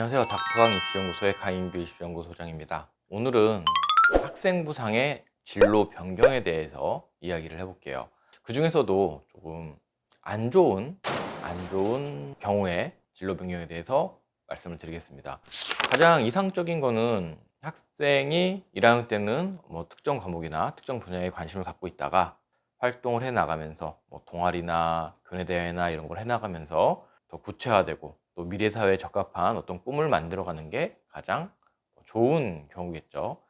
안녕하세요. 닥터강 입시연구소의 강인규 입시연구소장입니다. 오늘은 학생부상의 진로 변경에 대해서 이야기를 해볼게요. 그 중에서도 조금 안 좋은 경우의 진로 변경에 대해서 말씀을 드리겠습니다. 가장 이상적인 거는 학생이 1학년 때는 특정 과목이나 특정 분야에 관심을 갖고 있다가 활동을 해 나가면서 동아리나 교내대회나 이런 걸 해 나가면서 더 구체화되고 또 미래 사회에 적합한 어떤 꿈을 만들어가는 게 가장 좋은 경우겠죠.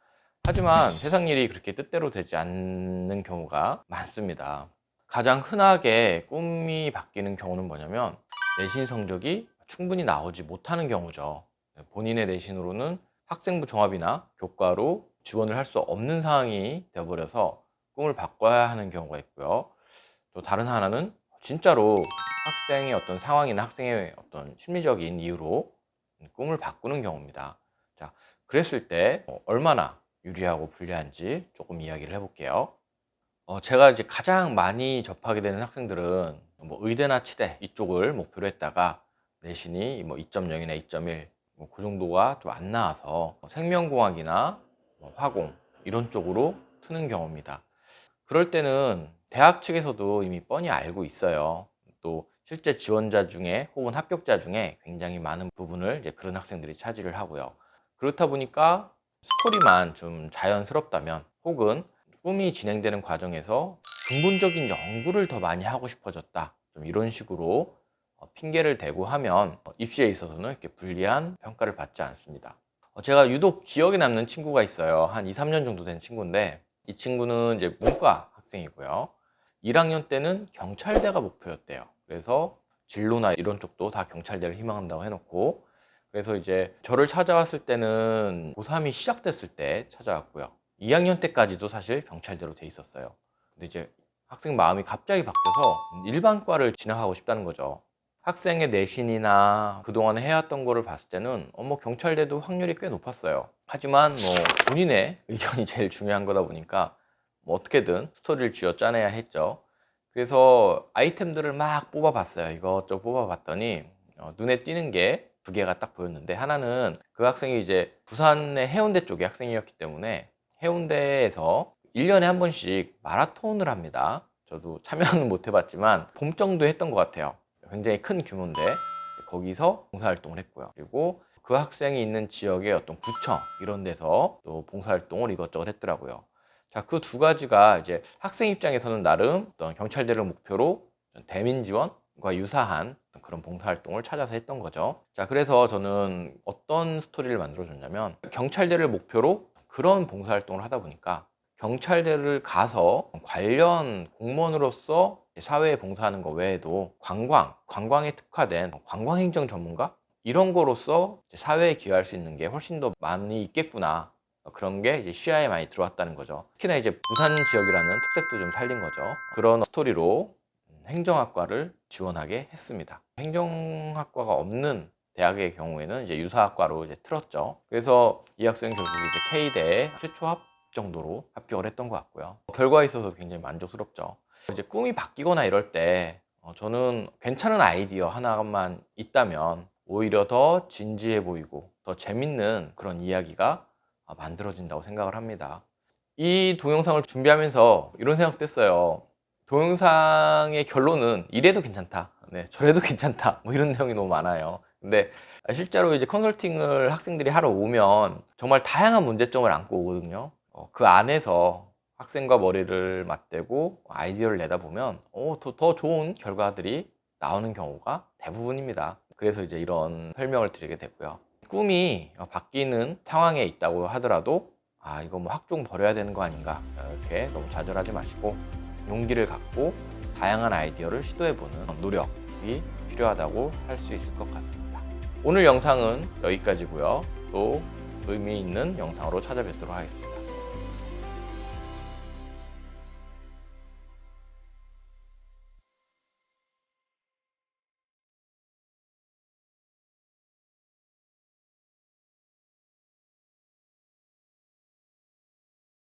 하지만 세상 일이 그렇게 뜻대로 되지 않는 경우가 많습니다. 가장 흔하게 꿈이 바뀌는 경우는 뭐냐면 내신 성적이 충분히 나오지 못하는 경우죠. 본인의 내신으로는 학생부 종합이나 교과로 지원을 할 수 없는 상황이 되어버려서 꿈을 바꿔야 하는 경우가 있고요. 또 다른 하나는 진짜로 학생의 어떤 상황이나 학생의 어떤 심리적인 이유로 꿈을 바꾸는 경우입니다. 자, 그랬을 때 얼마나 유리하고 불리한지 조금 이야기를 해볼게요. 제가 이제 가장 많이 접하게 되는 학생들은 의대나 치대 이쪽을 목표로 했다가 내신이 2.0이나 2.1 그 정도가 좀 안 나와서 생명공학이나 화공 이런 쪽으로 트는 경우입니다. 그럴 때는 대학 측에서도 이미 뻔히 알고 있어요. 또 실제 지원자 중에 혹은 합격자 중에 굉장히 많은 부분을 이제 그런 학생들이 차지를 하고요. 그렇다 보니까 스토리만 좀 자연스럽다면 혹은 꿈이 진행되는 과정에서 근본적인 연구를 더 많이 하고 싶어졌다, 좀 이런 식으로 핑계를 대고 하면 입시에 있어서는 이렇게 불리한 평가를 받지 않습니다. 제가 유독 기억에 남는 친구가 있어요. 한 2, 3년 정도 된 친구인데 이 친구는 이제 문과 학생이고요. 1학년 때는 경찰대가 목표였대요. 그래서 진로나 이런 쪽도 다 경찰대를 희망한다고 해놓고, 그래서 이제 저를 찾아왔을 때는 고3이 시작됐을 때 찾아왔고요. 2학년 때까지도 사실 경찰대로 돼 있었어요. 근데 이제 학생 마음이 갑자기 바뀌어서 일반과를 진학하고 싶다는 거죠. 학생의 내신이나 그동안 해왔던 거를 봤을 때는 경찰대도 확률이 꽤 높았어요. 하지만 본인의 의견이 제일 중요한 거다 보니까 어떻게든 스토리를 쥐어 짜내야 했죠. 그래서 아이템들을 막 뽑아봤어요. 이것저것 뽑아봤더니 눈에 띄는 게 두 개가 딱 보였는데, 하나는 그 학생이 이제 부산의 해운대 쪽의 학생이었기 때문에 해운대에서 1년에 한 번씩 마라톤을 합니다. 저도 참여는 못 해봤지만 봄 정도 했던 것 같아요. 굉장히 큰 규모인데 거기서 봉사활동을 했고요. 그리고 그 학생이 있는 지역의 어떤 구청 이런 데서 또 봉사활동을 이것저것 했더라고요. 자, 그 두 가지가 이제 학생 입장에서는 나름 어떤 경찰대를 목표로 대민 지원과 유사한 그런 봉사활동을 찾아서 했던 거죠. 자, 그래서 저는 어떤 스토리를 만들어줬냐면, 경찰대를 목표로 그런 봉사활동을 하다 보니까 경찰대를 가서 관련 공무원으로서 사회에 봉사하는 것 외에도 관광에 특화된 관광행정 전문가 이런 거로서 사회에 기여할 수 있는 게 훨씬 더 많이 있겠구나, 그런 게 이제 시야에 많이 들어왔다는 거죠. 특히나 이제 부산 지역이라는 특색도 좀 살린 거죠. 그런 스토리로 행정학과를 지원하게 했습니다. 행정학과가 없는 대학의 경우에는 이제 유사학과로 이제 틀었죠. 그래서 이 학생은 결국 이제 K대에 최초합 정도로 합격을 했던 것 같고요. 결과에 있어서 굉장히 만족스럽죠. 이제 꿈이 바뀌거나 이럴 때 저는 괜찮은 아이디어 하나만 있다면 오히려 더 진지해 보이고 더 재밌는 그런 이야기가 만들어진다고 생각을 합니다. 이 동영상을 준비하면서 이런 생각도 했어요. 동영상의 결론은 이래도 괜찮다, 저래도 괜찮다, 이런 내용이 너무 많아요. 근데 실제로 이제 컨설팅을 학생들이 하러 오면 정말 다양한 문제점을 안고 오거든요. 그 안에서 학생과 머리를 맞대고 아이디어를 내다 보면 더 좋은 결과들이 나오는 경우가 대부분입니다. 그래서 이제 이런 설명을 드리게 됐고요. 꿈이 바뀌는 상황에 있다고 하더라도 이거 학종 버려야 되는 거 아닌가, 이렇게 너무 좌절하지 마시고 용기를 갖고 다양한 아이디어를 시도해보는 노력이 필요하다고 할 수 있을 것 같습니다. 오늘 영상은 여기까지고요. 또 의미 있는 영상으로 찾아뵙도록 하겠습니다.